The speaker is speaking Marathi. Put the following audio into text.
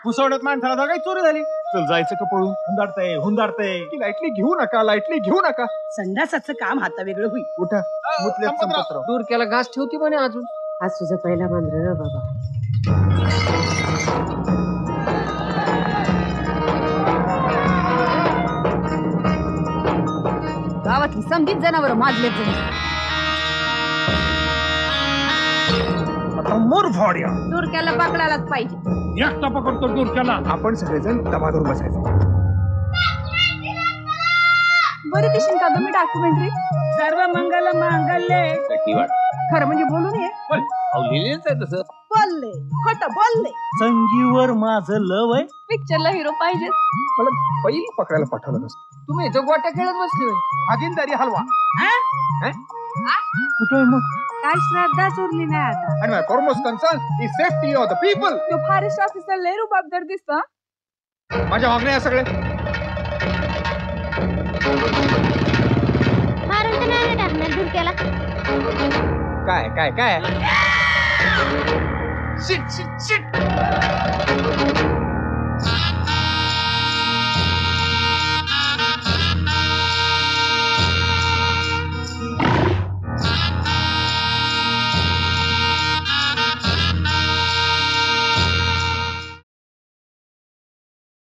घुसवण्यात माणसाला काही चोरी झाली. चल जायचं का पळून? हुंदाडतय. लाईटली घेऊ नका. संडासाचं काम हाता वेगळं होईल. उठा. दूर केला घास ठेवती म्हणे अजून. आज तुझा पहिला मांजर बाबा. गावातली समजीत जनावर माजले दूरक्याला पकडायलाच पाहिजे. एकटा पकडतो दूरच्याला. आपण सगळेजण दबा धरून बसायचं. बरी दिसेल का तुम्ही डॉक्युमेंटरी? सर्व मंगल मांगल्ये. खरं म्हणजे बोलून ये. तसं बोलले खोट बोलले. संगीवर माझं लव आहे. पिक्चरला हिरो पाहिजे. मला पहिली पकडायला पाठवलं नसतं. तुम्ही इथं गोट्या खेळत बसली होय. भागीदारी हलवा. कुठे मग काय श्रद्धा चोरली नाही आता. And my foremost concern is safety of the people. तो फॉरेस्ट ऑफिसर लय रुबाबदार दिसतो. माझ्या मागण्या या सगळे. मारून तर नाही टाकणार धुरक्याला. काय? शिट.